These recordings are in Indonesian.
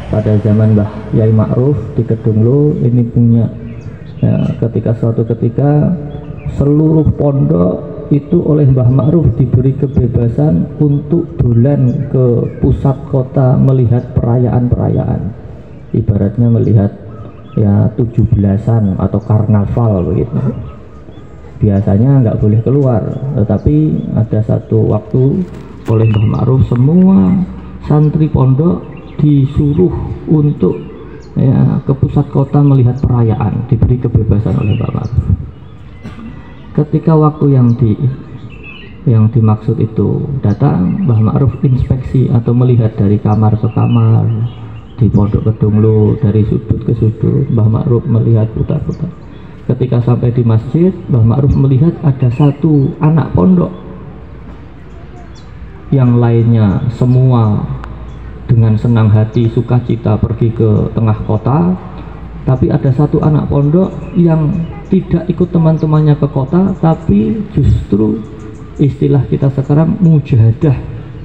pada zaman Mbah Yai Ma'ruf di Kedunglo ini punya ya, ketika suatu ketika seluruh pondok itu oleh Mbah Ma'ruf diberi kebebasan untuk dolan ke pusat kota melihat perayaan-perayaan, ibaratnya melihat ya 17-an atau karnaval begitu. Biasanya nggak boleh keluar, tetapi ada satu waktu oleh Mbah Ma'ruf semua santri pondok disuruh untuk ya, ke pusat kota melihat perayaan, diberi kebebasan oleh Mbah Ma'ruf. Ketika waktu yang dimaksud itu datang, Mbah Ma'ruf inspeksi atau melihat dari kamar ke kamar di Pondok Kedunglo, dari sudut ke sudut. Mbah Ma'ruf melihat putar-putar. Ketika sampai di masjid, Mbah Ma'ruf melihat ada satu anak pondok, yang lainnya semua dengan senang hati sukacita pergi ke tengah kota, tapi ada satu anak pondok yang tidak ikut teman-temannya ke kota, tapi justru istilah kita sekarang mujahadah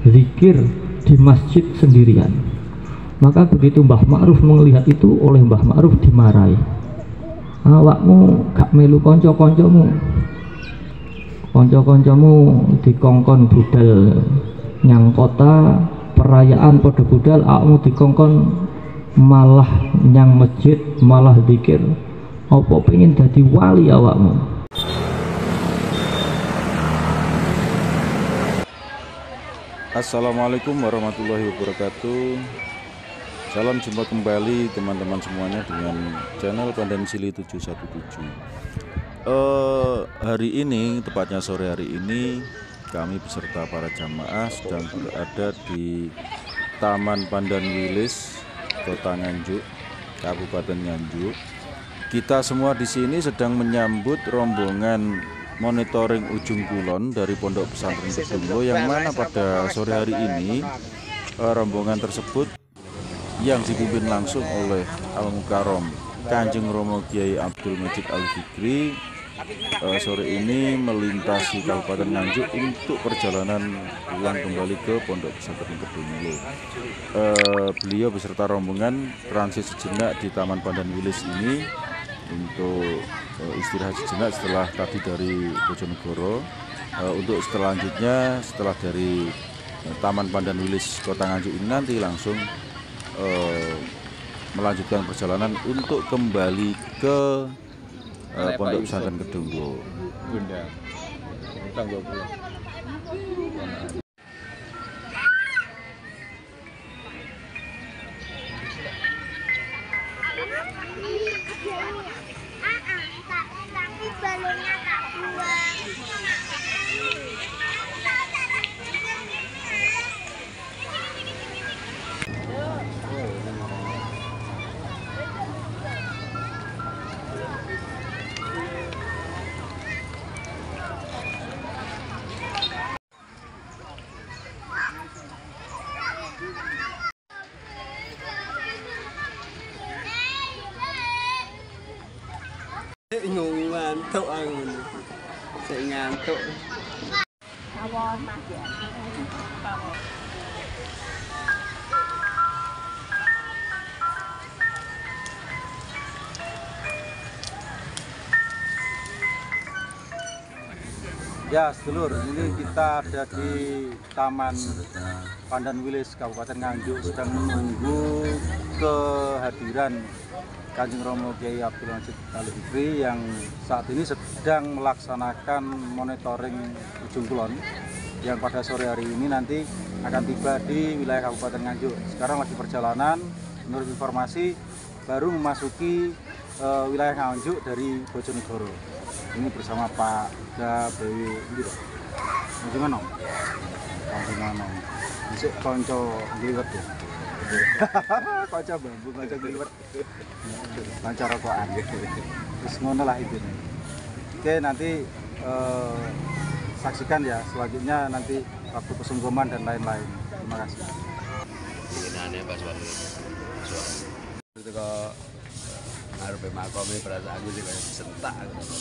zikir di masjid sendirian. Maka begitu Mbah Ma'ruf melihat itu, oleh Mbah Ma'ruf dimarahi, awakmu gak melu konco-koncomu dikongkon budal nyang kota perayaan pada budal, awakmu dikongkon malah nyang masjid malah zikir. Apa pengen jadi wali awakmu? Assalamualaikum warahmatullahi wabarakatuh. Salam jumpa kembali teman-teman semuanya dengan channel Pandan Sili 717. Hari ini, tepatnya sore hari ini, kami beserta para jamaah sedang berada di Taman Pandan Wilis, Kota Nganjuk, Kabupaten Nganjuk. Kita semua di sini sedang menyambut rombongan monitoring ujung kulon dari Pondok Pesantren Kedunglo, yang mana pada sore hari ini rombongan tersebut yang dipimpin langsung oleh Al Mukarrom Kanjeng Romo Kiai Abdul Majid Al Fikri sore ini melintasi Kabupaten Nganjuk untuk perjalanan pulang kembali ke Pondok Pesantren Kedunglo. Beliau beserta rombongan transit sejenak di Taman Pandan Wilis ini untuk istirahat sejenak setelah tadi dari Bojonegoro. Untuk selanjutnya setelah dari Taman Pandan Wilis Kota Nganjuk ini nanti langsung melanjutkan perjalanan untuk kembali ke Pondok Pesantren Kedunglo. Bunda, tanggal pulang. Tapi balonnya tak buang. Ngantuk aku ini. Saya ngantuk. Ya sedulur, ini kita ada di Taman Pandan Wilis Kabupaten Nganjuk, sedang menunggu kehadiran Kanjeng Romo Kiai Abdul Majid Al Fikri yang saat ini sedang melaksanakan monitoring ujung kulon, yang pada sore hari ini nanti akan tiba di wilayah Kabupaten Nganjuk. Sekarang lagi perjalanan, menurut informasi baru memasuki wilayah Nganjuk dari Bojonegoro. Ini bersama Pak Gabewi Kanjeng Kanjeng Isuk konco ngliwet ya. Konco bambu, konco ngliwet. Konco rokokan. Terus ngono lah itu. Oke, nanti saksikan ya selanjutnya nanti waktu pesunggoman dan lain-lain. Terima kasih. Inginannya Pak Suwani. Itu kok ngarepe makome perasaanku sih kayak sentak ngono.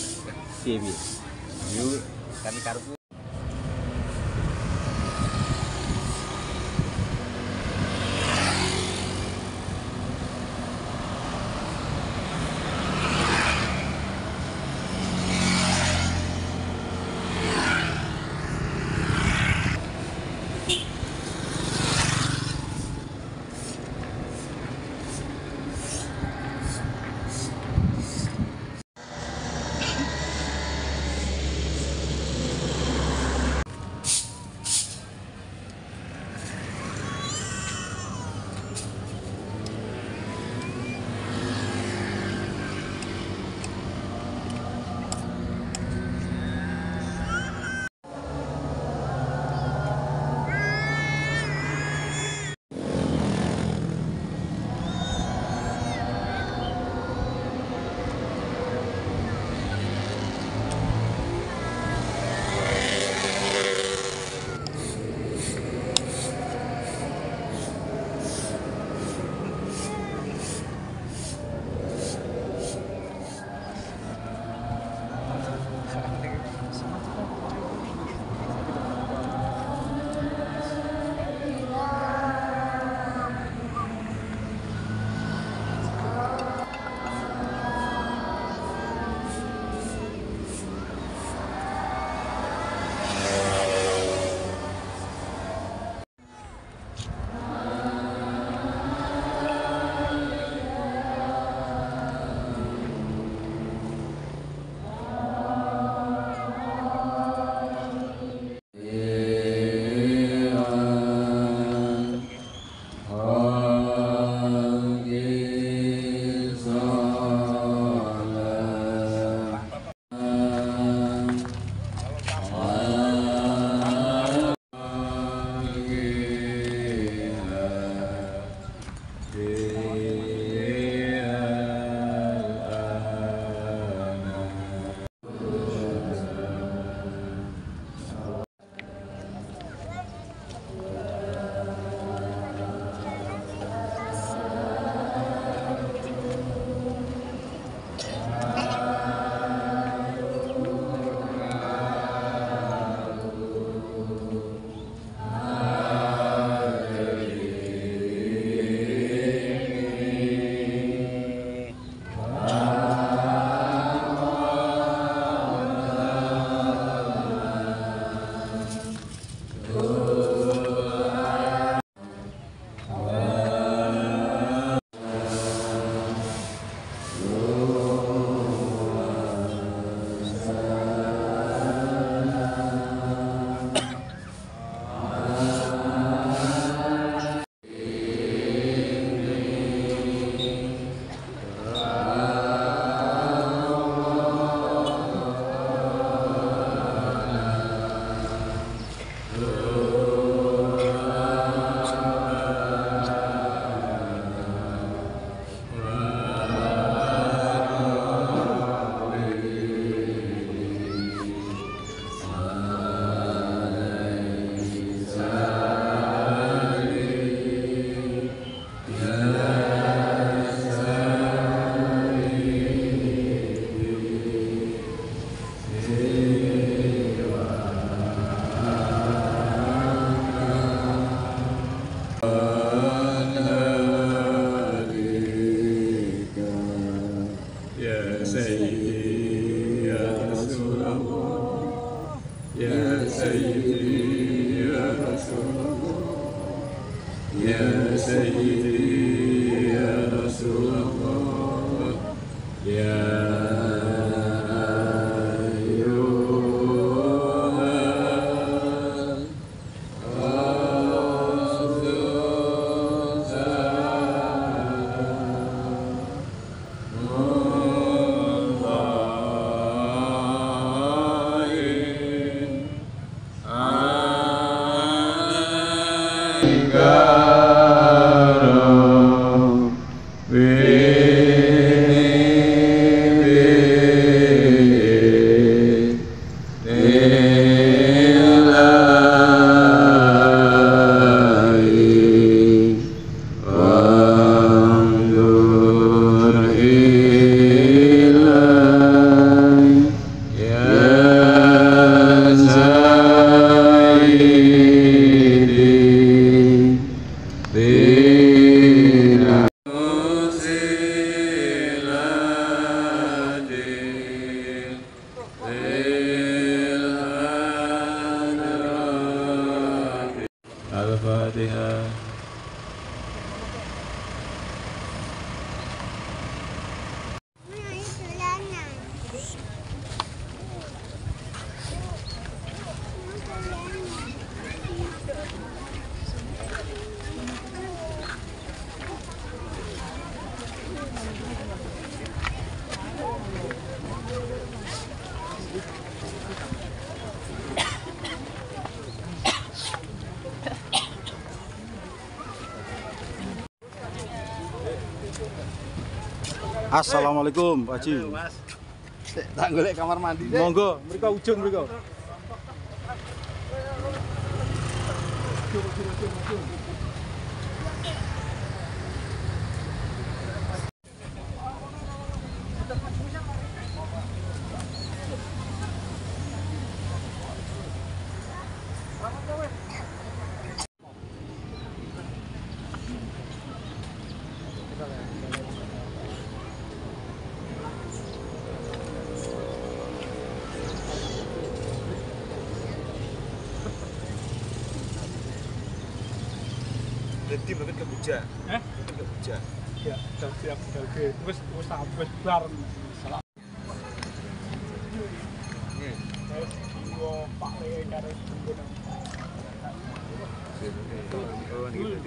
Piye? Yo kan karepku Al-Fatihah. Assalamualaikum Pak Haji. Mas. Tak golek kamar mandi deh. Monggo, mriko ujung mriko. Berarti mungkin ke Buja. Mungkin ke Buja. Ya, siap. Oke. Wis bar. Salah. Wis yo Pak Le karo Bendona. Oh, ini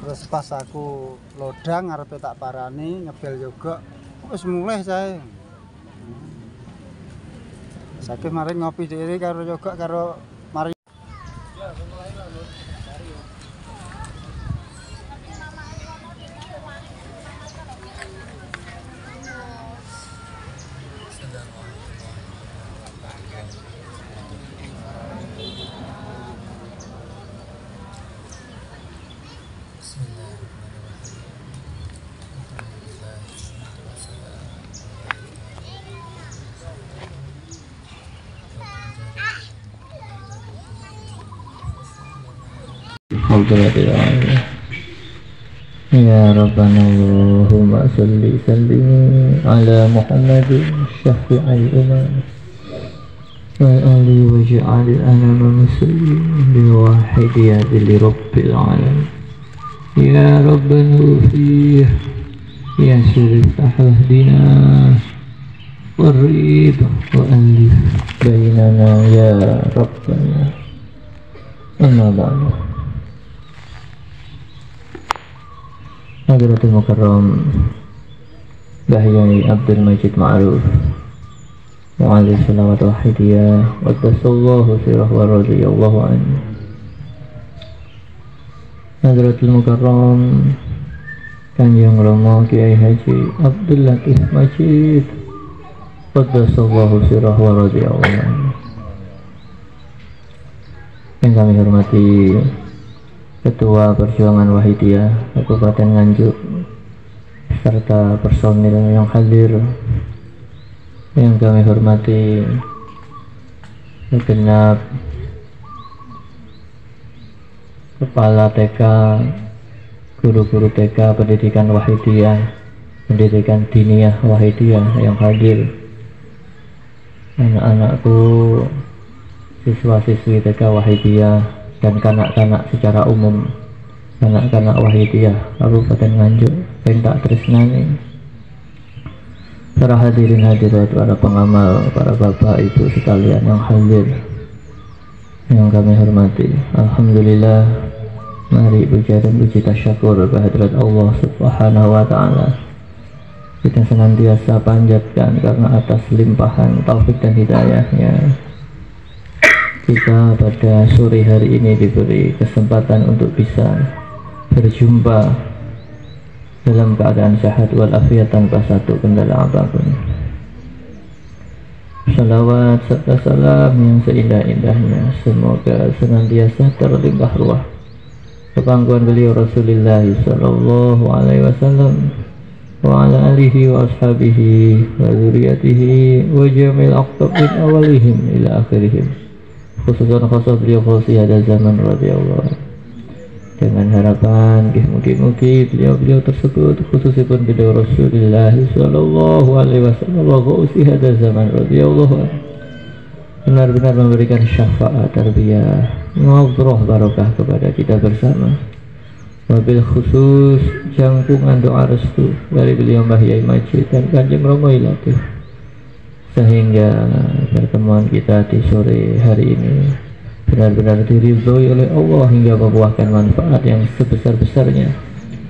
Terus pas aku lodang ngarepe tak parani ngebel juga wis mulai saya. Saiki mari ngopi dhewe karo yoga karo mari. Ya Rabbana Allahumma salli sallim ala Muhammadin syafi'il umam wa ali wa ja'alil anama muslim biwahidiyati li rabbil alamin. Ya Rabbana ufiyah ya surif ahdina warid wa alif bainana ya Rabbana. Amma ba'du. Hadratul Mukarram Bahyai Abdul Majid Ma'ruf wa alaihi salawat wahidiyah wa tasallahu sirah wa radiyallahu anhu. Hadratul Mukarram Kanjeng Rama Kiai Haji Abdul Latif Majid wa tasallahu sirah wa radiyallahu anhu. Yang kami hormati Ketua Perjuangan Wahidiyah Kabupaten Nganjuk serta personil yang hadir, yang kami hormati segenap kepala TK, guru-guru TK pendidikan Wahidiyah, pendidikan diniyah Wahidiyah yang hadir, anak-anakku, siswa-siswi TK Wahidiyah dan kanak-kanak secara umum, kanak-kanak Wahidiyah Kabupaten Nganjuk, pentak tresnani, para hadirin hadirat, para pengamal, para bapak ibu sekalian yang hadir, yang kami hormati. Alhamdulillah, mari puja dan puji tasyakur kehadirat Allah Subhanahu wa Ta'ala. Kita senantiasa panjatkan karena atas limpahan taufik dan hidayahnya kita pada sore hari ini diberi kesempatan untuk bisa berjumpa dalam keadaan sehat walafiat tanpa satu kendala apapun. Salawat serta salam yang seindah-indahnya semoga senantiasa terlimpah ruah kepangkuan beliau Rasulullah sallallahu alaihi wasallam wa ala alihi wa ashabihi wa dzurriyyatihi wa jamil aqtab min awalihim ila akhirihim, khususnya khusus beliau khusus ada zaman radhiyallahu, dengan harapan mugi-mugi beliau tersebut khususipun beliau Rasulullah sallallahu alaihi wasallam wa khusus ada zaman radhiyallahu benar-benar memberikan syafaat tarbiyah ngobrol barokah kepada kita bersama, wabil khusus jangkungan doa restu dari beliau Mbah Yai Majid dan Kanjeng Rama Ilatif, sehingga pertemuan kita di sore hari ini benar-benar diridhoi oleh Allah hingga membuahkan manfaat yang sebesar-besarnya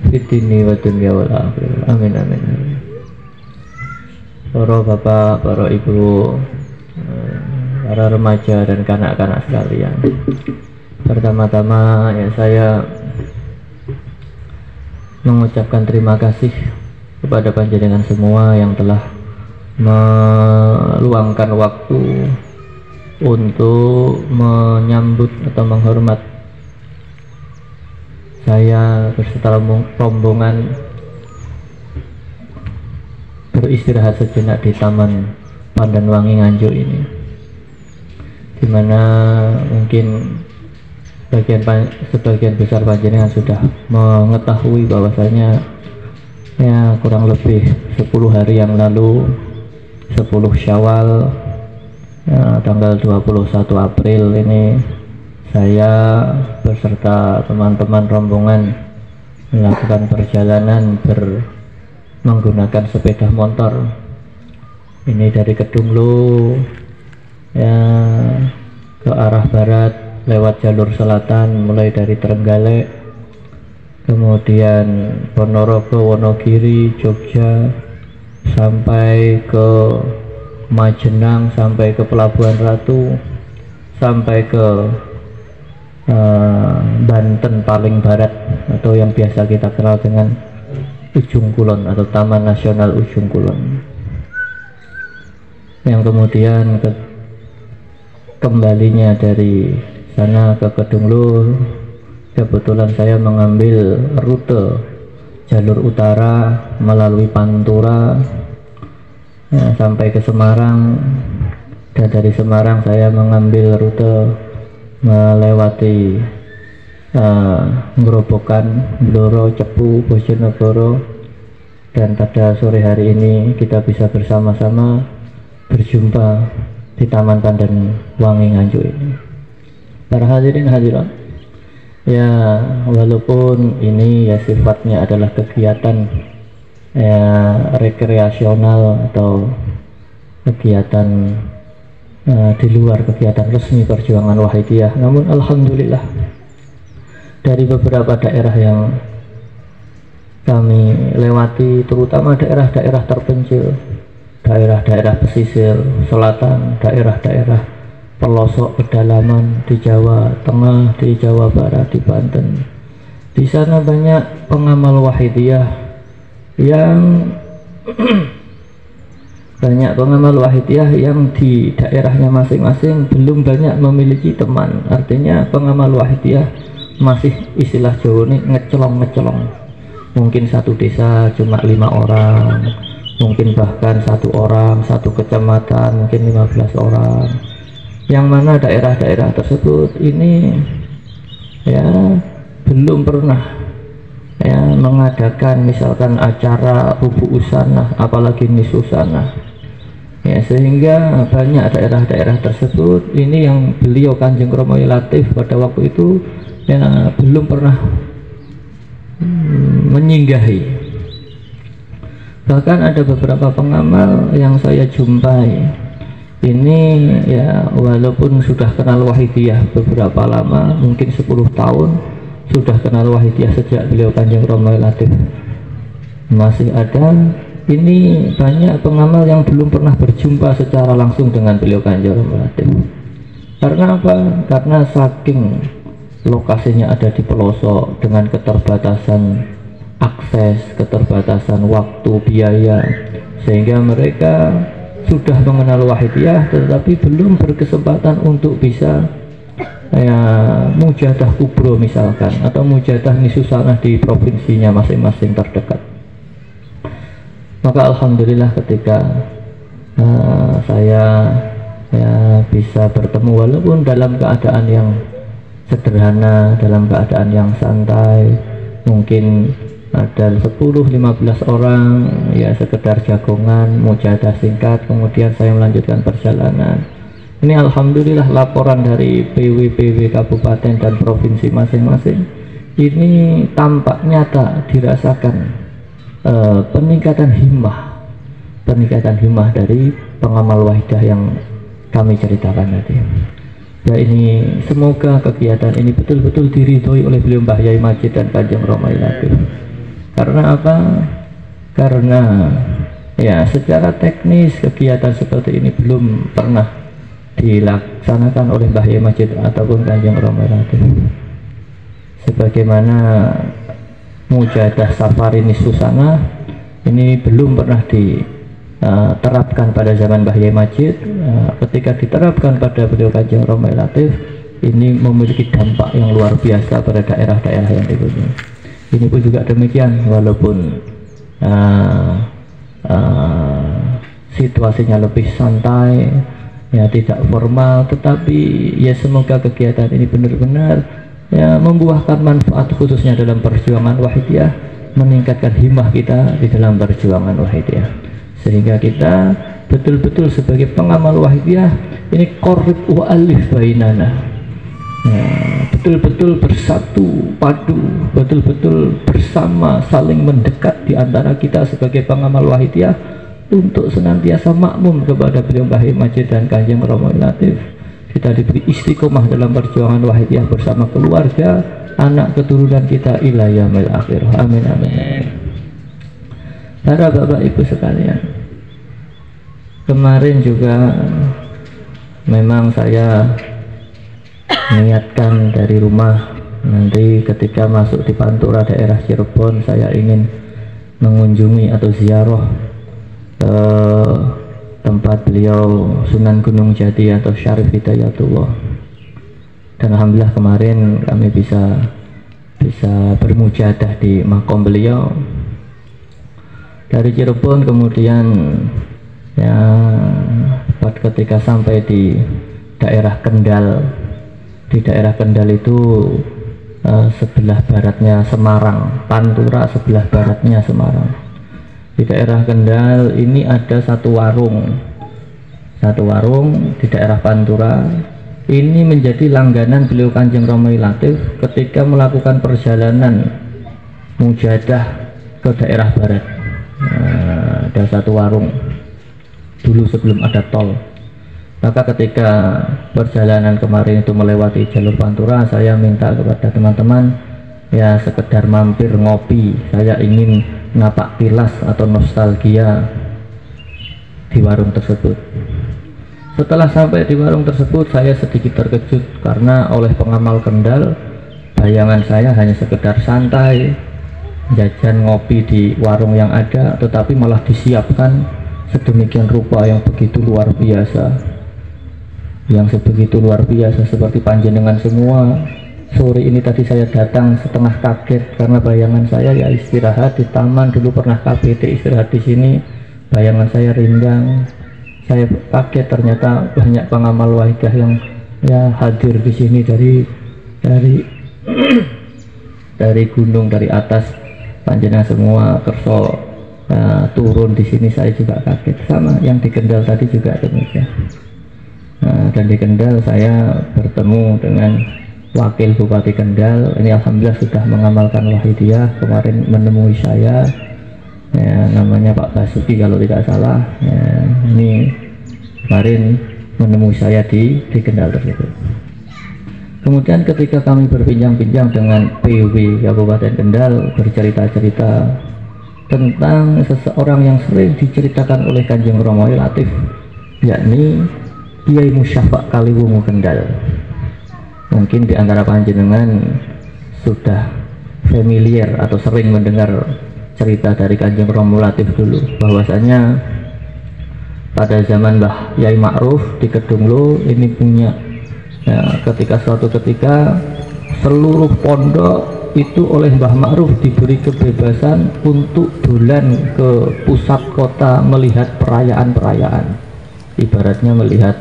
fid dini wa dunya wal akhirah. Amin amin amin. Para bapak, para ibu, para remaja dan kanak-kanak sekalian, pertama-tama ya saya mengucapkan terima kasih kepada panjenengan semua yang telah meluangkan waktu untuk menyambut atau menghormat saya beserta rombongan beristirahat sejenak di Taman Pandanwangi Nganjuk ini, dimana mungkin sebagian besar panjenengan sudah mengetahui bahwasanya ya kurang lebih 10 hari yang lalu, 10 Syawal ya, tanggal 21 April ini saya beserta teman-teman rombongan melakukan perjalanan menggunakan sepeda motor ini dari Kedunglo ya ke arah barat lewat jalur selatan mulai dari Trenggalek kemudian Ponorogo, Wonogiri, Jogja, sampai ke Majenang, sampai ke Pelabuhan Ratu, sampai ke Banten paling barat atau yang biasa kita kenal dengan Ujung Kulon atau Taman Nasional Ujung Kulon. Yang kemudian kembalinya dari sana ke Kedungluh, kebetulan saya mengambil rute jalur utara melalui Pantura sampai ke Semarang, dan dari Semarang saya mengambil rute melewati Ngerobokan, Bloro, Cepu, Bojonegoro, dan pada sore hari ini kita bisa bersama-sama berjumpa di Taman Pandan Wangi Nganjuk ini. Para hadirin hadirat, ya walaupun ini ya sifatnya adalah kegiatan ya rekreasional atau kegiatan di luar kegiatan resmi perjuangan Wahidiyah, namun alhamdulillah dari beberapa daerah yang kami lewati, terutama daerah-daerah terpencil, daerah-daerah pesisir selatan, daerah-daerah pelosok pedalaman di Jawa Tengah, di Jawa Barat, di Banten, di sana banyak pengamal Wahidiyah yang banyak pengamal Wahidiyah yang di daerahnya masing-masing belum banyak memiliki teman. Artinya pengamal Wahidiyah masih istilah Jawa ini ngecelong-ngecelong. Mungkin satu desa cuma 5 orang, mungkin bahkan 1 orang, 1 kecamatan mungkin 15 orang. Yang mana daerah-daerah tersebut ini ya belum pernah ya mengadakan misalkan acara hubu usanah, apalagi nisusanah ya, sehingga banyak daerah-daerah tersebut ini yang beliau Kanjeng Romo Latif pada waktu itu ya belum pernah menyinggahi. Bahkan ada beberapa pengamal yang saya jumpai ini ya walaupun sudah kenal Wahidiyah beberapa lama, mungkin 10 tahun sudah kenal Wahidiyah sejak beliau Kanjeng Romo Latif masih ada, ini banyak pengamal yang belum pernah berjumpa secara langsung dengan beliau Kanjeng Romo Latif. Karena apa? Karena saking lokasinya ada di pelosok dengan keterbatasan akses, keterbatasan waktu, biaya, sehingga mereka sudah mengenal Wahidiyah tetapi belum berkesempatan untuk bisa ya mujadah kubro misalkan, atau mujadah nisusanah di provinsinya masing-masing terdekat. Maka alhamdulillah ketika saya ya bisa bertemu walaupun dalam keadaan yang sederhana, dalam keadaan yang santai, mungkin ada 10-15 orang ya sekedar jagongan, mujadah singkat, kemudian saya melanjutkan perjalanan. Ini alhamdulillah laporan dari PW kabupaten dan provinsi masing-masing ini tampak nyata dirasakan peningkatan himmah dari pengamal Wahidiyah yang kami ceritakan tadi. Ya ini semoga kegiatan ini betul-betul diridhoi oleh beliau Mbah Yai Majid dan Kanjeng Romo Latif. Karena apa? Karena ya secara teknis kegiatan seperti ini belum pernah dilaksanakan oleh Mbah Yai Majid ataupun Kanjeng Romo Latif. Sebagaimana mujadah safari nisusanah ini belum pernah diterapkan pada zaman Mbah Yai Majid. Ketika diterapkan pada beliau Kanjeng Romo Latif, ini memiliki dampak yang luar biasa pada daerah-daerah yang dikunjungi. Ini pun juga demikian, walaupun situasinya lebih santai ya, tidak formal, tetapi ya semoga kegiatan ini benar-benar ya membuahkan manfaat khususnya dalam perjuangan Wahidiyah, meningkatkan himmah kita di dalam perjuangan Wahidiyah, sehingga kita betul-betul sebagai pengamal Wahidiyah ini korib wa alif bainana ya, betul-betul bersatu padu, betul-betul bersama, saling mendekat di antara kita sebagai pengamal Wahidiyah untuk senantiasa makmum kepada beliau Mbah Yai Majid dan Kanjeng Romo Latif. Kita diberi istiqomah dalam perjuangan Wahidiyah bersama keluarga, anak keturunan kita ila yaumil akhir. Amin amin. Para bapak ibu sekalian, kemarin juga memang saya niatkan dari rumah, nanti ketika masuk di Pantura daerah Cirebon saya ingin mengunjungi atau ziarah ke tempat beliau Sunan Gunung Jati atau Syarif Hidayatullah. Dan alhamdulillah kemarin kami bisa bermujadah di makom beliau. Dari Cirebon kemudian ya ketika sampai di daerah Kendal, di daerah Kendal itu sebelah baratnya Semarang, Pantura sebelah baratnya Semarang. Di daerah Kendal ini ada satu warung di daerah Pantura. Ini menjadi langganan beliau Kanjeng Rama Latif ketika melakukan perjalanan mujadah ke daerah barat. Ada satu warung dulu sebelum ada tol. Maka ketika perjalanan kemarin itu melewati jalur Pantura, saya minta kepada teman-teman ya sekedar mampir ngopi. Saya ingin napak tilas atau nostalgia di warung tersebut. Setelah sampai di warung tersebut, saya sedikit terkejut karena oleh pengamal Kendal bayangan saya hanya sekedar santai jajan ngopi di warung yang ada, tetapi malah disiapkan sedemikian rupa yang begitu luar biasa, seperti panjenengan semua. Sore ini tadi saya datang setengah kaget karena bayangan saya ya istirahat di taman, dulu pernah KPT istirahat di sini, bayangan saya rindang. Saya kaget ternyata banyak pengamal waidah yang ya hadir di sini dari gunung, dari atas. Panjenengan semua kerso turun di sini, saya juga kaget. Sama yang di Kendal tadi juga demikian. Dan di Kendal saya bertemu dengan Wakil Bupati Kendal. Ini alhamdulillah sudah mengamalkan Wahidiyah. Kemarin menemui saya, ya, namanya Pak Basuki kalau tidak salah. Ya, ini kemarin menemui saya di Kendal tersebut. Kemudian ketika kami berbincang-bincang dengan PW Kabupaten Kendal, bercerita-cerita tentang seseorang yang sering diceritakan oleh Kanjeng Rama Latif, yakni Kiai Musyafa Kaliwungu Kendal. Mungkin di antara panjenengan sudah familiar atau sering mendengar cerita dari Kanjeng Rama Latif dulu, bahwasanya pada zaman Mbah Yai Ma'ruf di Kedunglo ini punya ya, suatu ketika seluruh pondok itu oleh Mbah Ma'ruf diberi kebebasan untuk dolan ke pusat kota melihat perayaan-perayaan, ibaratnya melihat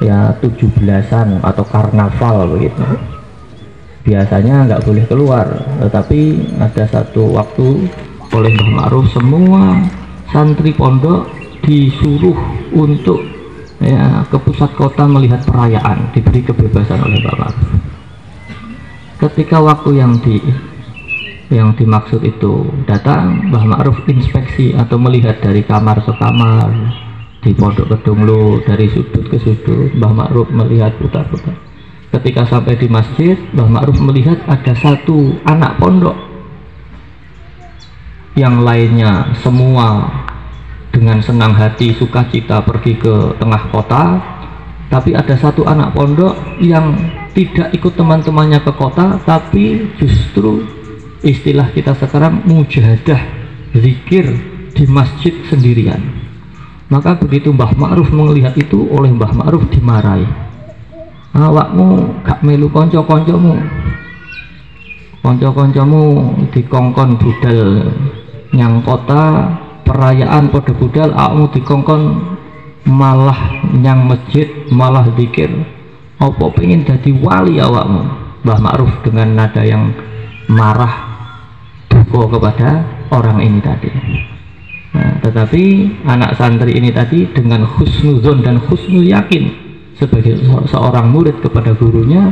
ya 17-an atau karnaval begitu. Biasanya nggak boleh keluar, tetapi ada satu waktu oleh Mbah Ma'ruf semua santri pondok disuruh untuk ya, ke pusat kota melihat perayaan, diberi kebebasan oleh Bapak. Ketika waktu yang dimaksud itu datang, Mbah Ma'ruf inspeksi atau melihat dari kamar ke kamar di Pondok Kedunglo, dari sudut ke sudut. Mbah Ma'ruf melihat putar-putar. Ketika sampai di masjid, Mbah Ma'ruf melihat ada satu anak pondok, yang lainnya semua dengan senang hati sukacita pergi ke tengah kota, tapi ada satu anak pondok yang tidak ikut teman-temannya ke kota, tapi justru istilah kita sekarang mujahadah zikir di masjid sendirian. Maka begitu Mbah Ma'ruf melihat itu, oleh Mbah Ma'ruf dimarahi, awakmu gak melu konco-koncomu dikongkon budal nyang kota perayaan pada budal, awakmu dikongkon malah nyang masjid, malah zikir. Apa pengen jadi wali awakmu? Mbah Ma'ruf dengan nada yang marah duka kepada orang ini tadi. Nah, tetapi anak santri ini tadi dengan husnuzon dan husnul yakin sebagai seorang murid kepada gurunya,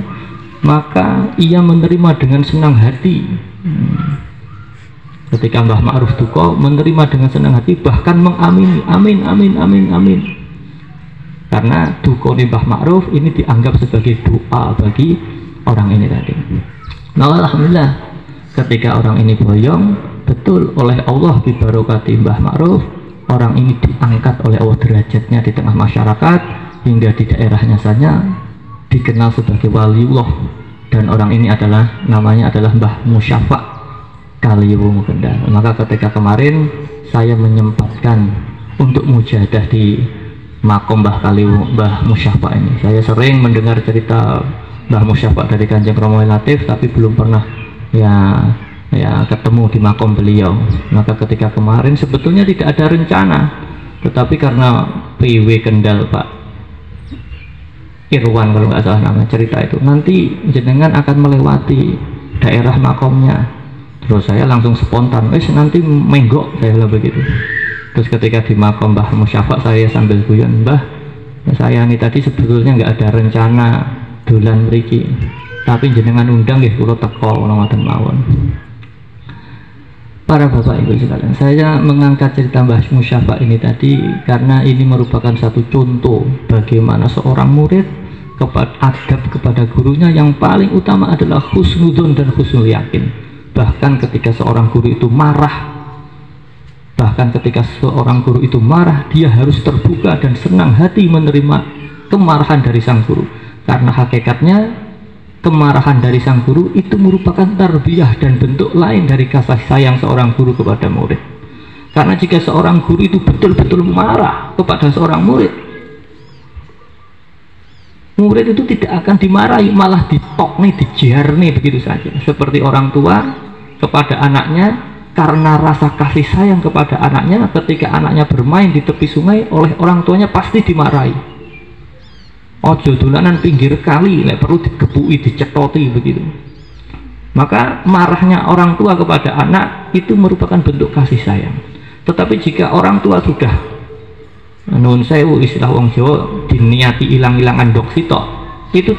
maka ia menerima dengan senang hati. Ketika Mbah Ma'ruf duka, menerima dengan senang hati, bahkan mengamini, amin amin amin amin. Karena duka Mbah Ma'ruf ini dianggap sebagai doa bagi orang ini tadi. Nah alhamdulillah ketika orang ini boyong, betul oleh Allah dibarokati Mbah Ma'ruf, orang ini diangkat oleh Allah derajatnya di tengah masyarakat, hingga di daerahnya saja dikenal sebagai waliullah. Dan orang ini adalah namanya adalah Mbah Musyafa Kaliwungu Kendal. Maka ketika kemarin saya menyempatkan untuk mujahadah di makom Mbah Kaliwungu, Mbah Musyafa ini, saya sering mendengar cerita Mbah Musyafa dari Kanjeng Romo Latif, tapi belum pernah ya ketemu di makom beliau. Maka ketika kemarin sebetulnya tidak ada rencana, tetapi karena PW Kendal Pak Irwan kalau nggak salah nama cerita itu, nanti jenengan akan melewati daerah makomnya. Terus saya langsung spontan, nanti menggok, saya bilang begitu. Terus ketika di makom Mbah Musyafa, saya sambil guyon, Mbah, saya ini tadi sebetulnya nggak ada rencana dolan mriki, tapi jenengan undang ya kula teko ngoten mawon. Para bapak ibu sekalian, saya mengangkat cerita Mbah Musyafa ini tadi karena ini merupakan satu contoh bagaimana seorang murid adab kepada gurunya yang paling utama adalah husnudzon dan husnul yakin. Bahkan ketika seorang guru itu marah, dia harus terbuka dan senang hati menerima kemarahan dari sang guru, karena hakikatnya kemarahan dari sang guru itu merupakan tarbiyah dan bentuk lain dari kasih sayang seorang guru kepada murid. Karena jika seorang guru itu betul-betul marah kepada seorang murid, murid itu tidak akan dimarahi, malah ditokni, dijarni begitu saja. Seperti orang tua kepada anaknya, karena rasa kasih sayang kepada anaknya, ketika anaknya bermain di tepi sungai, oleh orang tuanya pasti dimarahi. Ojo dolanan pinggir kali, perlu digepuki, dicetoti begitu. Maka marahnya orang tua kepada anak itu merupakan bentuk kasih sayang. Tetapi jika orang tua sudah nun sewu, istilah wong Jawa, diniati ilang-ilangan dok sitok, itu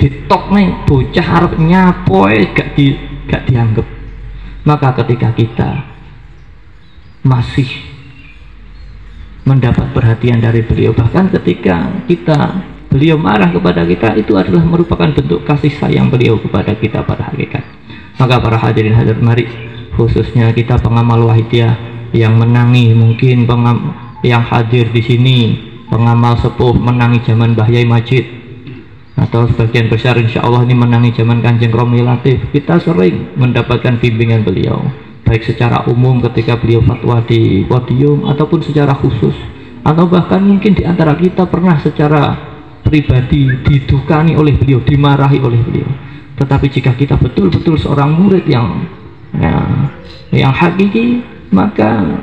ditok nih bocah arep nyapoe gak dianggap. Maka ketika kita masih mendapat perhatian dari beliau, bahkan ketika beliau marah kepada kita, itu adalah merupakan bentuk kasih sayang beliau kepada kita pada hakikat. Maka para hadirin hadirat, mari khususnya kita pengamal wahidiyah yang menangi, mungkin yang hadir di sini pengamal sepuh menangi zaman Mbah Yai Majid, atau sebagian besar insya Allah ini menangi zaman Kanjeng Romo Latif. Kita sering mendapatkan bimbingan beliau, baik secara umum ketika beliau fatwa di podium, ataupun secara khusus, atau bahkan mungkin di antara kita pernah secara pribadi didukani oleh beliau, dimarahi oleh beliau. Tetapi jika kita betul-betul seorang murid yang hakiki, maka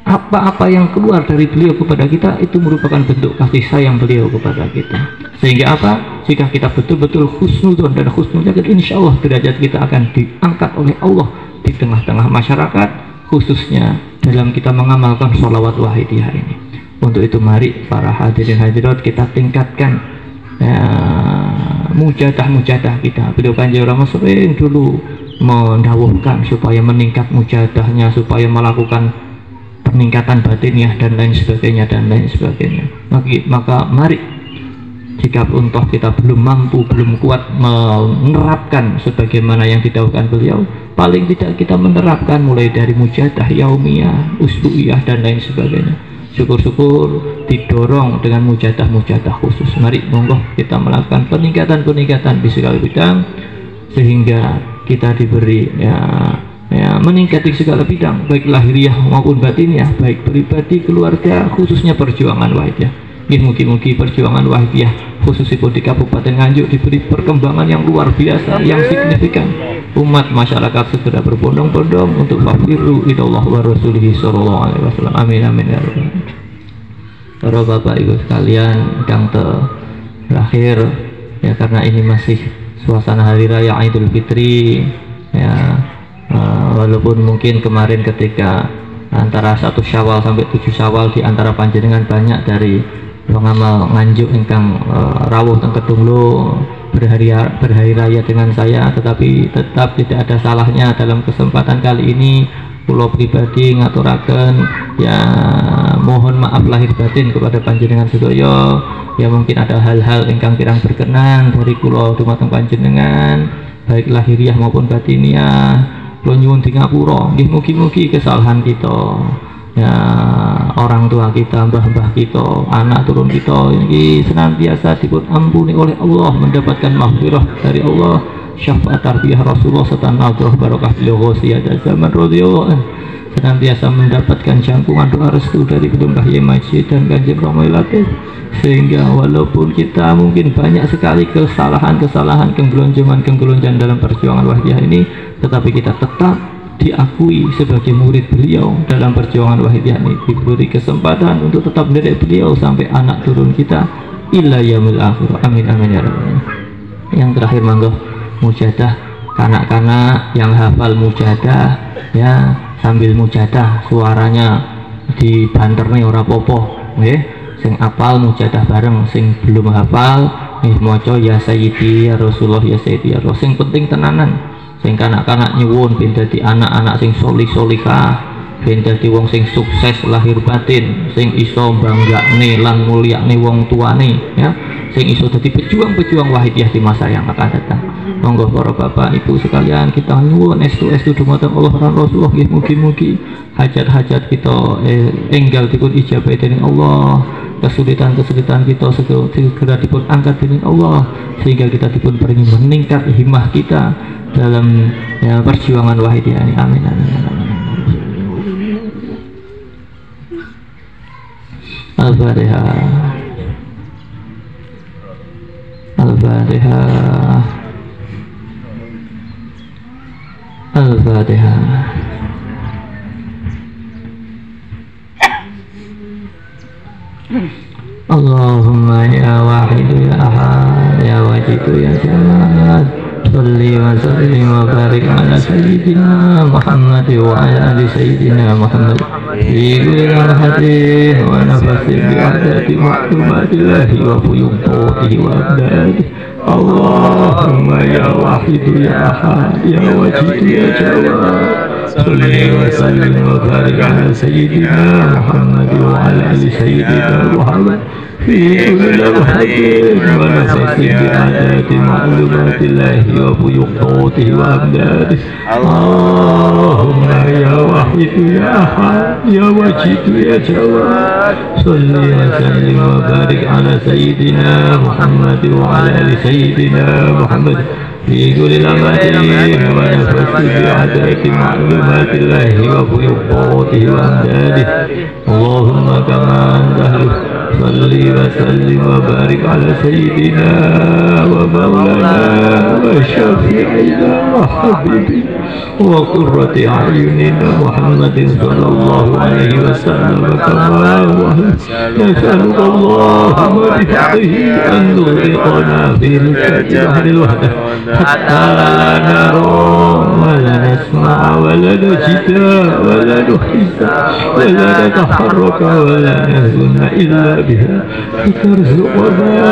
apa-apa yang keluar dari beliau kepada kita itu merupakan bentuk kasih sayang beliau kepada kita. Sehingga apa? Jika kita betul-betul husnudzon dan husnul yakin, insya Allah derajat kita akan diangkat oleh Allah di tengah-tengah masyarakat, khususnya dalam kita mengamalkan sholawat wahidiyah ini. Untuk itu mari para hadirin hadirat kita tingkatkan mujadah kita. Beliau Kanjeng Rama sering dulu mendawuhkan supaya meningkat mujadahnya, supaya melakukan peningkatan batinnya dan lain sebagainya. Maka mari, jika untoh kita belum mampu, belum kuat menerapkan sebagaimana yang didawuhkan beliau, paling tidak kita menerapkan mulai dari mujadah yaumiyah, usbuiyah dan lain sebagainya. Syukur-syukur didorong dengan mujadah khusus. Mari monggo kita melakukan peningkatan di segala bidang, sehingga kita diberi meningkat di segala bidang, baik lahiriah maupun batinnya, baik pribadi, keluarga, khususnya perjuangan wahidiyah. Mugi-mugi perjuangan wahidiyah khususipun di Kabupaten Nganjuk diberi perkembangan yang luar biasa, yang signifikan. Umat masyarakat segera berbondong-bondong untuk fafiru ilallah wa rasulihi sallallahu alaihi wasallam. Amin amin ya rabbal. Para bapak ibu sekalian, yang terakhir ya, karena ini masih suasana hari raya Idul Fitri ya, walaupun mungkin kemarin ketika antara 1 Syawal sampai 7 Syawal di antara panjenengan banyak dari pengamal Nganjuk ingkang rawuh teng Kedunglo berhari raya dengan saya, tetapi tetap tidak ada salahnya dalam kesempatan kali ini kula pribadi ngaturaken ya mohon maaf lahir batin kepada panjenengan sedaya. Ya mungkin ada hal-hal ingkang kirang berkenan dari kula dumateng panjenengan baik lahiriah maupun batiniah. Kula nyuwun di ngapura nggih, mugi-mugi kesalahan kita ya orang tua kita, mbah-mbah kita, anak turun kita ini senantiasa dipun ampuni oleh Allah, mendapatkan maghfirah dari Allah, syafaat tarbiyah Rasulullah serta nadrah barokah beliau ghosiyah zaman radhiyallahu anhu, senantiasa mendapatkan jangkungan doa restu dari Kedung Kyai Majid dan Kanjeng Romo Latif, sehingga walaupun kita mungkin banyak sekali kesalahan-kesalahan, kenggelonjangan dalam perjuangan Wahidiyah ini, tetapi kita tetap diakui sebagai murid beliau dalam perjuangan Wahidiyah ini, diberi kesempatan untuk tetap mendidik beliau sampai anak turun kita illa yaumil akhir. Amin amin ya rabbal. Yang terakhir monggo mujadah, kanak-kanak yang hafal mujadah ya sambil mujadah suaranya dibanternya ora popo nggih, sing apal mujadah bareng, sing belum hafal nggih maca ya sayyidi ya Rasulullah ya sayyidi ya Rasul. Sing penting tenanan, sing kanak-kanak nyuwun ben dadi anak-anak sing solih-solihah, ben dadi wong sing sukses lahir batin, sing iso banggakne lan mulyakne wong tuane ya, sing iso dadi pejuang-pejuang Wahidiyah di masa yang akan datang. Monggo para bapak ibu sekalian kita nyuwun estu dumateng Allah lan Rasulullah nggih, mugi-mugi hajat-hajat kita enggal dipun ijabahi dening Allah, kesulitan-kesulitan kita segera dipun angkat dening Allah, sehingga kita dipun paringi meningkat himmah kita dalam ya, perjuangan Wahidiyah ini. Amin amin amin. Al-Fatihah. Al-Fatihah. Al-Fatihah. Allahumma ya wahid ya ahad ya wajid ya samad, salli wa sallim wa barik ala sayyidina Muhammad wa ala ali sayyidina Muhammad fi kulli lahzatin wa nafasin bi adati ma'lumatillahi wa fuyuqatihi wa abdadihi. Allahumma ya wahid ya ahad ya wajid ya jawad, salli wa sallim wa barik ala sayyidina Muhammad wa ala ali sayyidina Muhammad fi kulli lahzatin wa nafasin bi adati ma'lumatillahi wa fuyuqatihi wa abdadihi. Allahumma ya wahid ya ahad ya wajid ya jawad, salli wa sallim wa barik ala sayyidina Muhammad wa ala ali sayyidina Muhammad fi kulli lahzatin wa nafasin bi adati ma'lumatillahi wa fuyuqatihi wa abdadihi. Allahumma kama anta salli wa sallim wa barik ala sayyidina wa maulana wa syafi'ina wa habibina wa qurrati a'yunina Muhammadin sallallahu alaihi wasallam. Kama nas'aluka Allahumma bifadlihi an tughriqana fil jannati wahdah hatta la nara wa la nasma'a wa la najida wa la nuhisa wa la nataharraka wa la nahzuna illa biha tarzuqna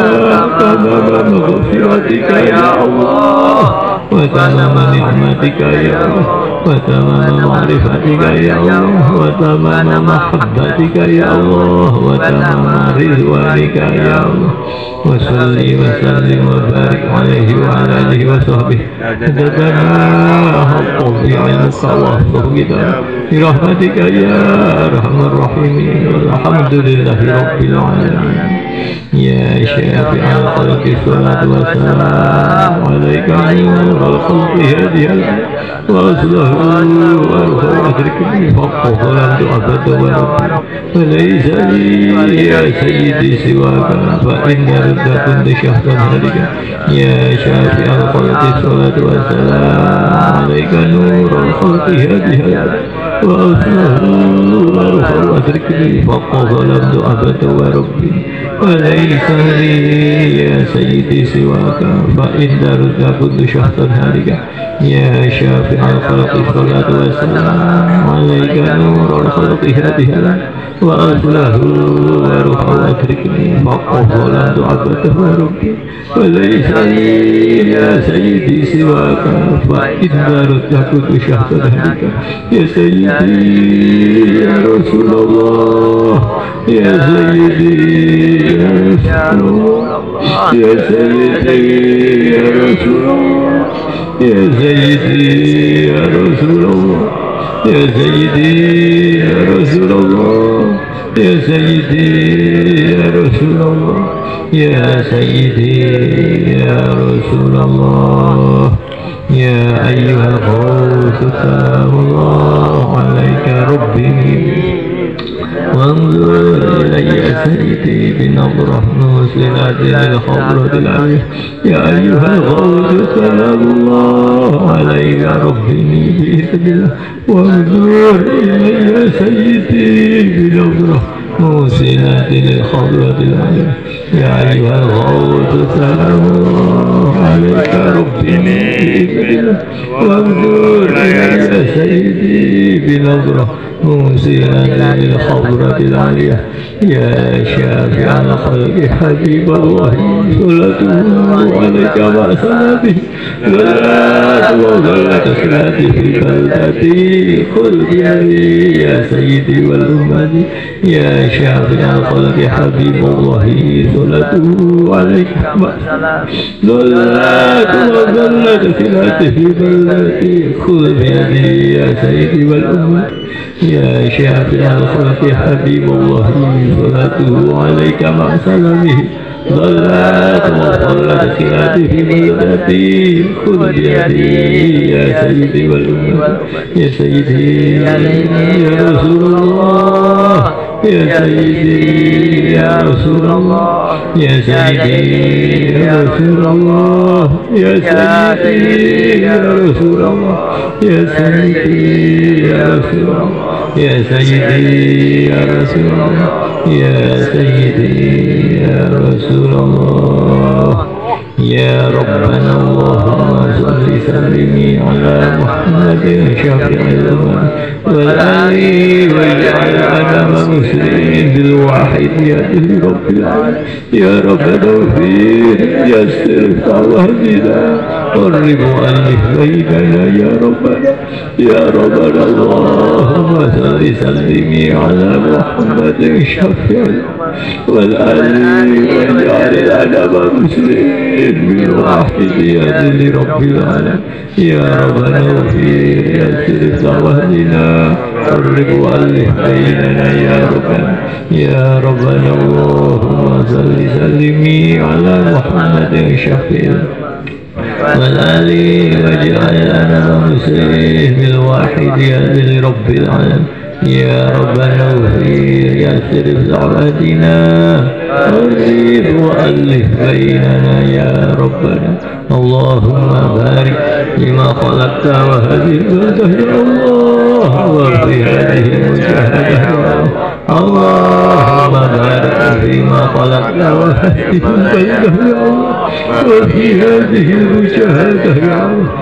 tamama maghfiratika ya Allah wa tamama ni'matika ya Allah wa tamama ma'rifatika ya Allah wa tamama mahabbatika ya Allah wa tamama ridwanika ya Allah. Wa salli wa sallim wa barik alaihi wa ala alihi wa sahbihi adadana haqqo bi'ilmika wa akhbirika birahmatika ya arhamar rahimin. Alhamdulillahi rabbil alamin. Ya syafi'al khalqi salatu wa salam alaika nurul khalqi hadiyal wa aslahu wa al-khawatirki faqalan du'abadu wa rabbi wa laysa li ya sayyidi siwaka fa inna ridakun disyahdan hadika. Ya syafi'al khalqi salatu wa salam alaika nurul khalqi hadiyal wa aslahu wa وارفع وادركني فوق ظلمت عبدت وربي وليس لي يا سيدي سواك فإن رد كل شخص هالك يا شافع الخلق الصلاة والسلام عليك نور الخلق هذه وأفله وارفع وادركني فوق ظلمت عبدت وربي وليس لي يا سيدي سواك فإن رد كل شخص هالك يا سيدي يا رسول الله يا سيدي يا رسول الله يا سيدي يا رسول الله يا سيدي يا رسول الله يا سيدي يا رسول الله يا سيدي يا رسول الله يا سيدي يا رسول الله يا أيها الغوث سلام الله عليك ربي وانظر إلي سيدي بنظرة مسلمة للخضرة العالية يا أيها الغوث سلام الله عليك ربي بإذن الله وانظر إلي سيدي بنظرة مسلمة للخضرة العالية يا أيها الغوث سلام الله عليك ربي بإذن الله وانظر إلي سيدي بنظرة موسينا للخضرة العالية يا شافع الخلق حبيب الله صلاته عليك مع سلامه ولا تسلاتي في بلدتي خذ بيدي يا سيدي والأمة يا شافع الخلق حبيب الله صلاته عليك مع ولا تسلاتي في بلدتي خذ بيدي يا سيدي والأمة يا شافع الخلق حبيب الله صلاته عليك مع سلامه ضلت وضلت خلاتي في بلدتي خذ بيدي يا سيدي والأمة يا سيدي يا رسول الله يا سيدي يا رسول الله يا سيدي يا رسول الله يا سيدي يا رسول الله يا سيدي يا رسول الله يا سيدي يا رسول الله يا سيدي يا رسول الله يا ربنا اللهم صل وسلم على محمد شفيع الأمم والآل واجعل أدم مسلم بالواحد يد رب العالمين يا رب توفيق يسر واهدنا قرب وألف بيننا يا ربنا يا ربنا اللهم صل وسلم على محمد شفيع والآل واجعل أدم مسلم بالواحد يد رب العالمين يا ربنا توفيق يسر واهدنا قرب وألف بيننا يا ربنا يا ربنا اللهم صل وسلم على محمد شفيع والآل واجعل أنا مسلم بالواحد يا رب العالمين يا ربنا اغفر يسر دعوتنا قرب وألف بيننا يا ربنا اللهم بارك لما خلقت وهذه البلدة يا الله وفي هذه المجاهدة اللهم بارك فيما خلقت وهذه البلدة يا الله وفي هذه المجاهدة يا الله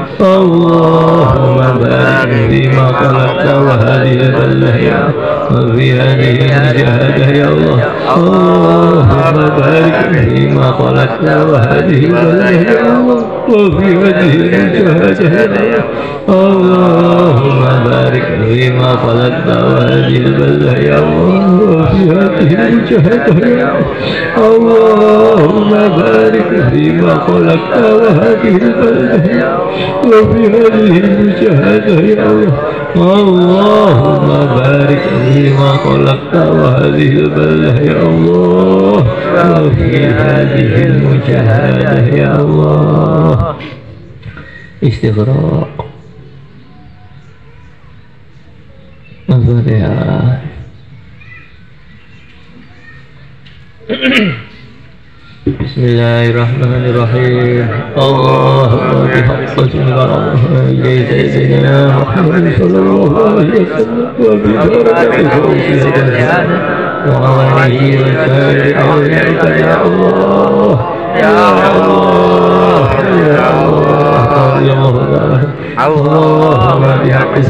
اللهم بارك فيما خلقت وهذه البلدة يا الله وفي هذه المجاهدة يا الله اللهم بارك فيما خلقت وهذه البلدة يا الله وفي هذه المجاهدة يا اللهم بارك فيما خلقت وهذه البلدة يا الله وفي هذه المجاهدة يا اللهم بارك فيما خلقت وهذه البلدة يا وفي هذه المجاهدة يا الله اللهم بارك فيما خلقت وهذه البلدة يا الله وفي هذه المجاهدة يا الله استغراق الفاتحة Bismillahirrahmanirrahim. Allahumma bihaqqi sayyidina Muhammad sallallahu alaihi wasallam wa bi barakatihi wa alihi wa sahbihi ya Allah ya Allah ya Allah ya Allah Allahumma bihaqqi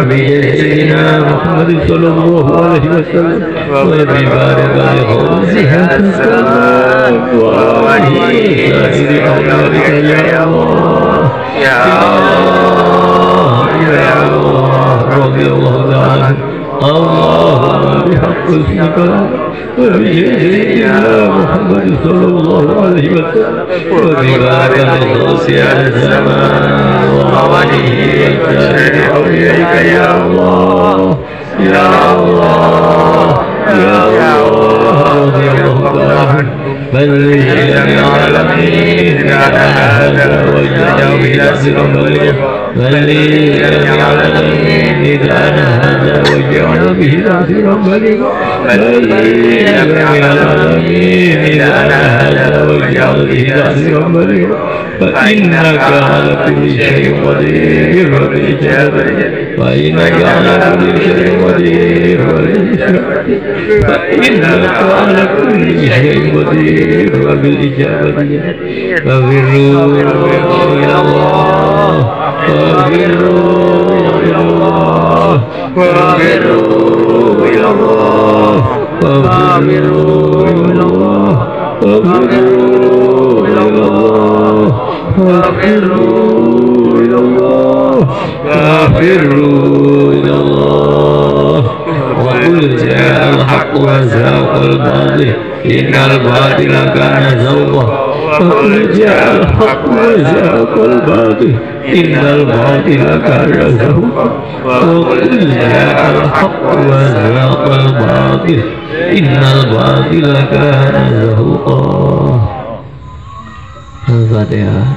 سيدنا محمد صلى الله عليه وسلم وببارك لخوزها السلام وعليه سائر أولادك يا الله يا الله يا الله رضي الله عنه اللهم بحق اسمك وبسيدنا محمد صلى الله عليه وسلم وببارك لخوزها السلام وعليه سائر أولادك يا الله يا الله يا الله رضي الله عنه بلغ جميع العالمين على هذا وجهه إلى صراط بلغ جميع العالمين على هذا وجعل به تأثيرا بليغا بلغ جميع العالمين على هذا وجعل به تأثيرا بليغا فإنك على كل شيء قدير وبالإجابة فإنك على كل شيء قدير وبالإجابة فإنك على كل شيء قدير وبالإجابة ففروا إلى الله ففروا إلى الله ففروا إلى الله ففروا إلى الله ففروا إلى الله ففروا إلى الله ففروا إلى الله وقل جاء الحق وزهق الباطل إن الباطل كان زهوقا وقل جاء الحق وزهق الباطل إن الباطل كان زهوقا وقل جاء الحق وزهق الباطل إن الباطل كان زهوقا. Al-Fatihah.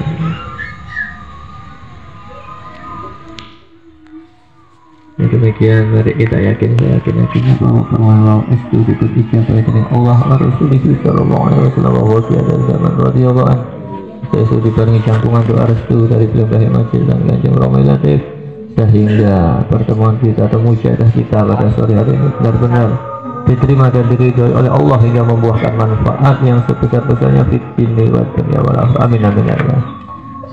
Demikian mari kita yakin bahwa permohonan itu dijabah dengan Allah wa Rasulullah sallallahu alaihi wasallam wa dan zaman radhiyallahu anhu. Saya dibarengi jantungan doa restu dari beliau Mbah Majid dan Kanjeng Romi Latif sehingga pertemuan kita atau mujahadah kita pada sore hari ini benar-benar diterima dan diridhoi oleh Allah hingga membuahkan manfaat yang sebesar-besarnya fid dunya wa dunya wal akhirah. Amin amin ya Allah.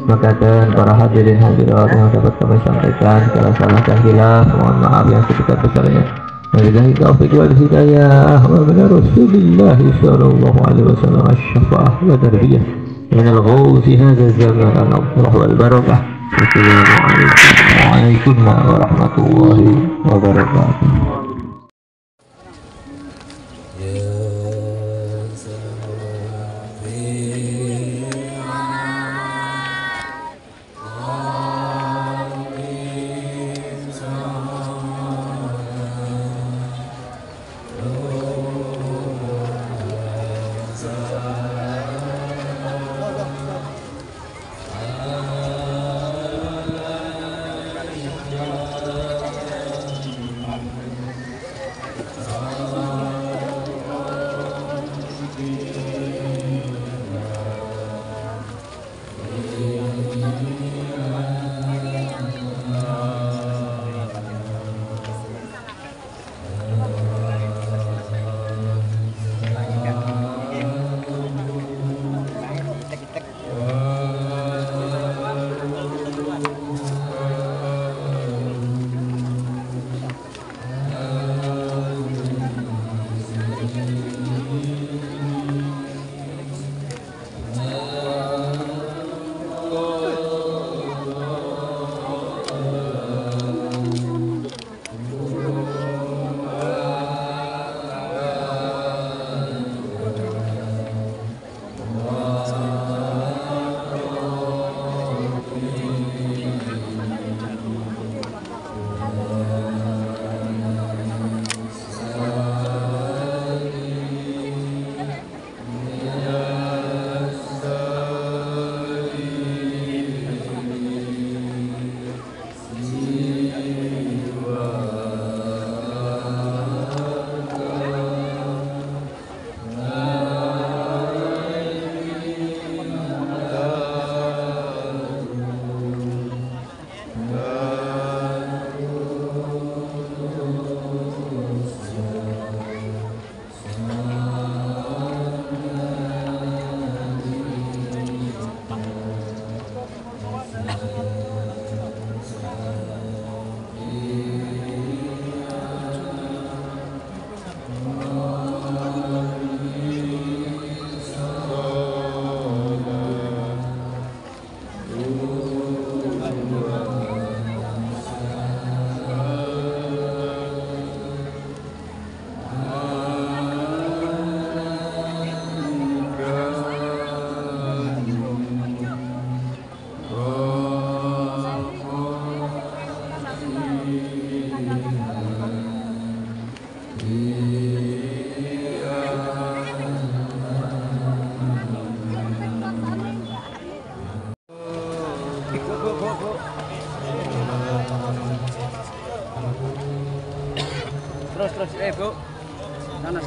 Maka dan para hadirin hadirat yang dapat kami sampaikan kalau salah dan hilaf mohon maaf yang sebesar-besarnya. Wabillahi taufiq wal hidayah wa min Rasulillah sallallahu alaihi wasallam asy-syafa'ah wa tarbiyah min al-ghawsi hadza zaman al-afrah wal barakah. Assalamualaikum warahmatullahi wabarakatuh.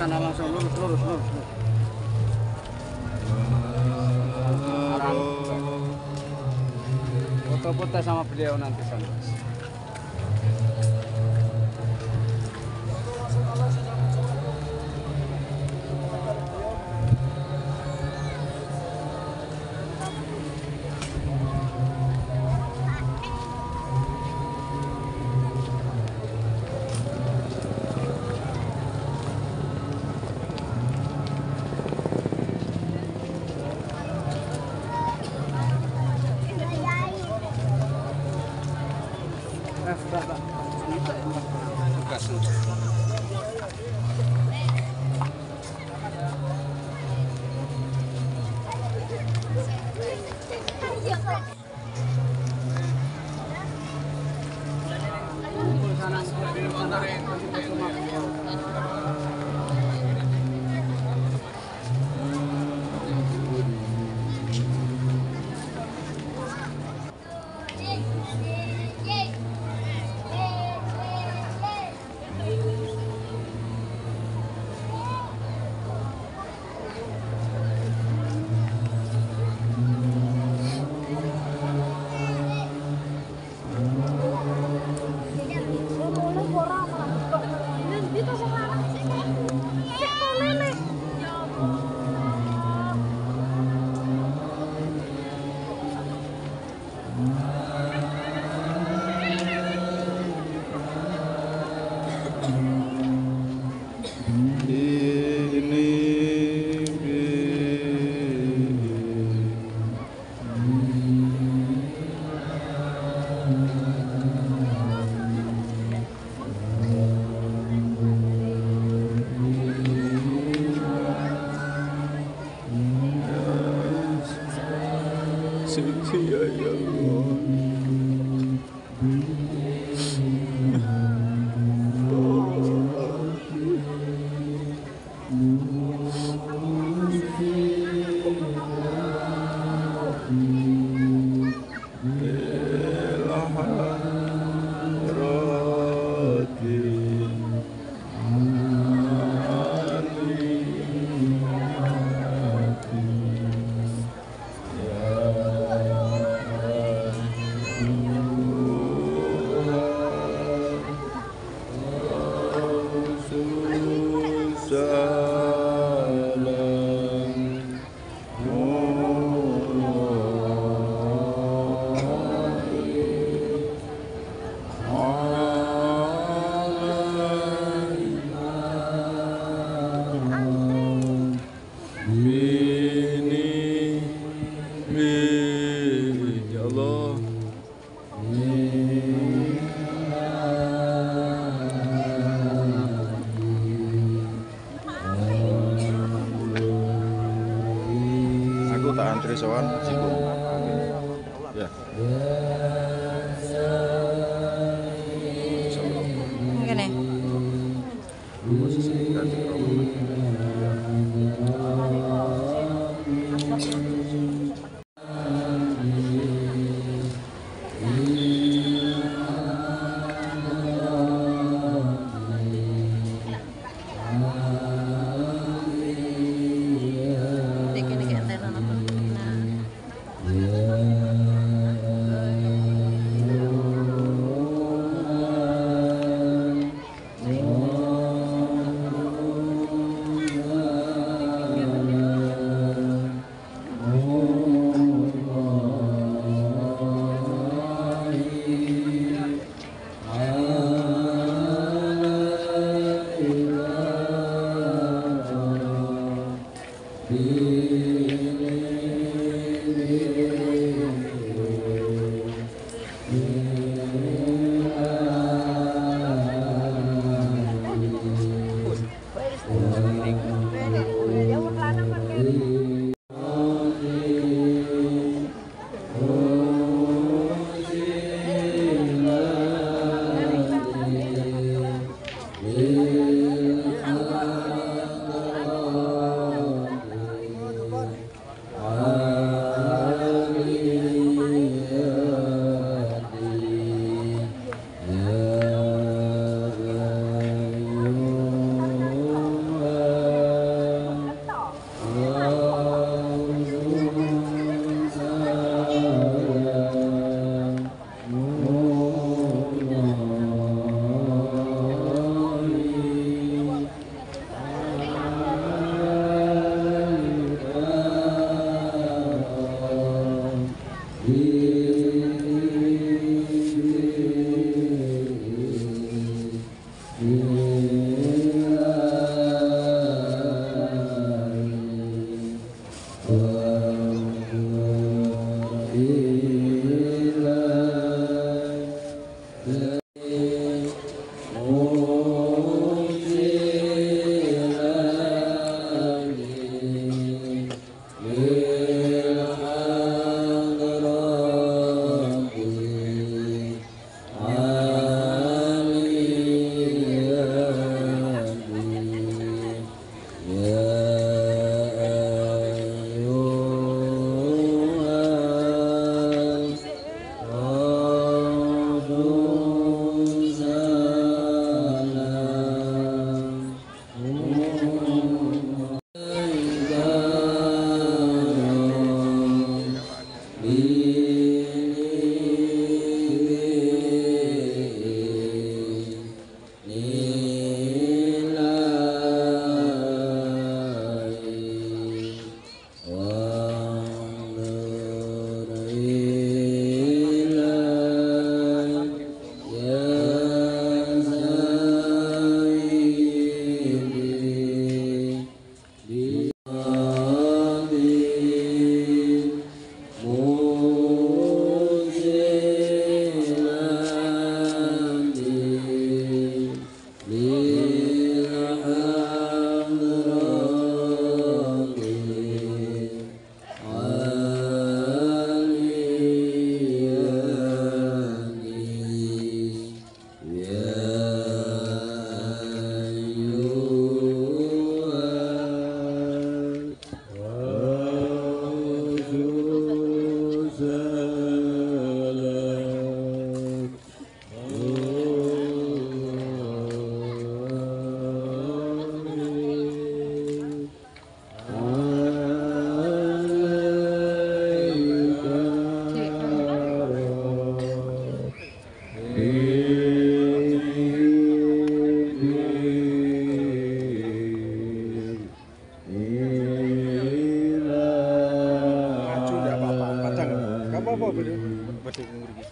sana langsung lurus. Foto-foto sama beliau nanti sana. Tak antri sowan sikut. Ya. Ngene. Posisi ganti apa beliau? Badhe nguriki.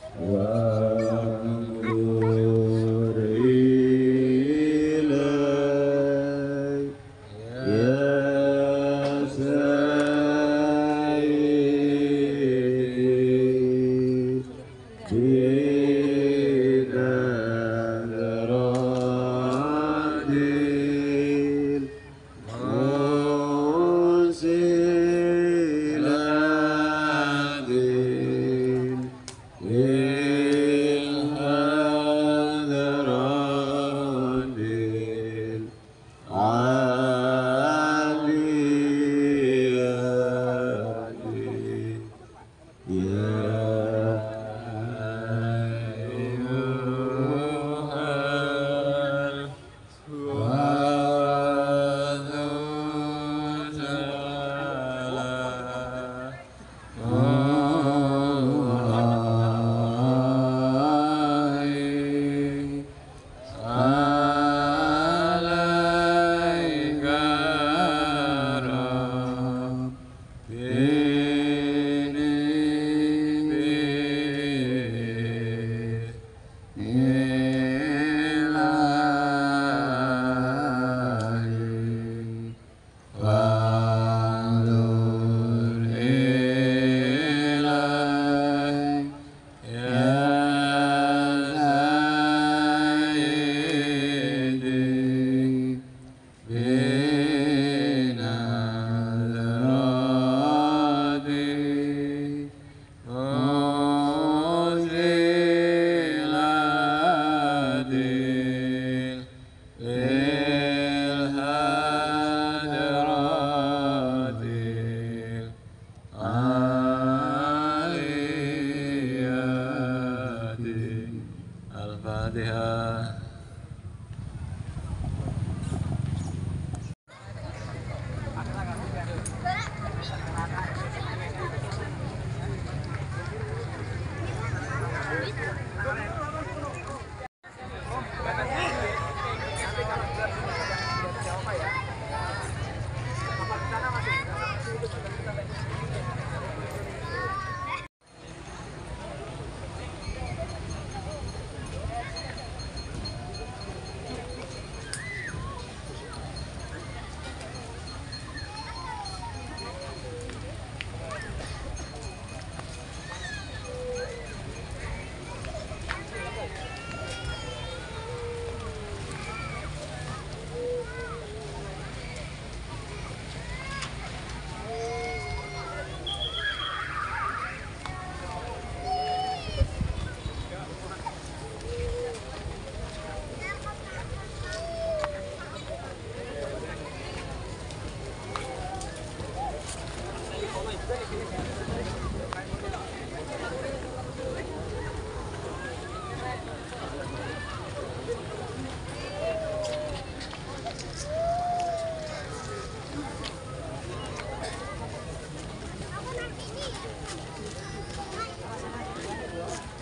Al-Fatihah.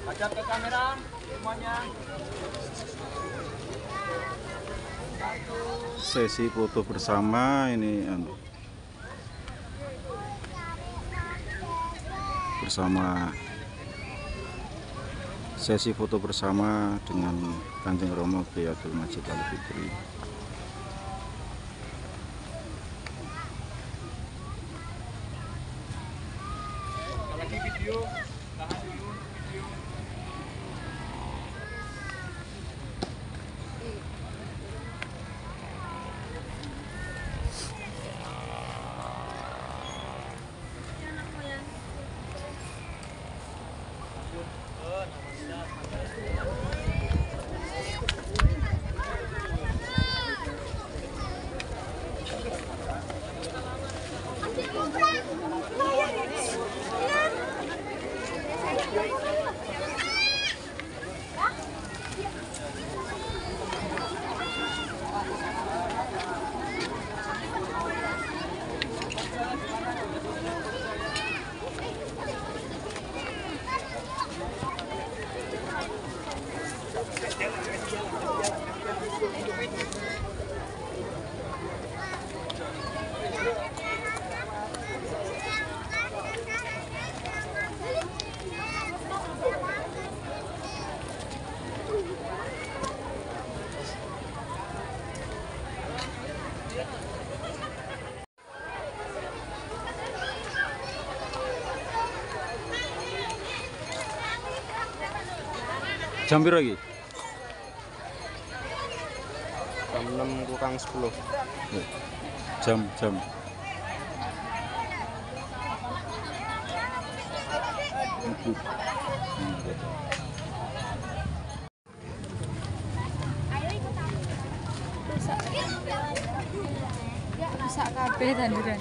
Hadap ke kamera semuanya. Sesi foto bersama ini sesi foto bersama dengan Kanjeng Romo Kiai Abdul Majid Al-Fikri. Lagi video, tahan dulu video. Jam piro iki? Jam 6 kurang 10. Jam. Rusak kabeh tanduran.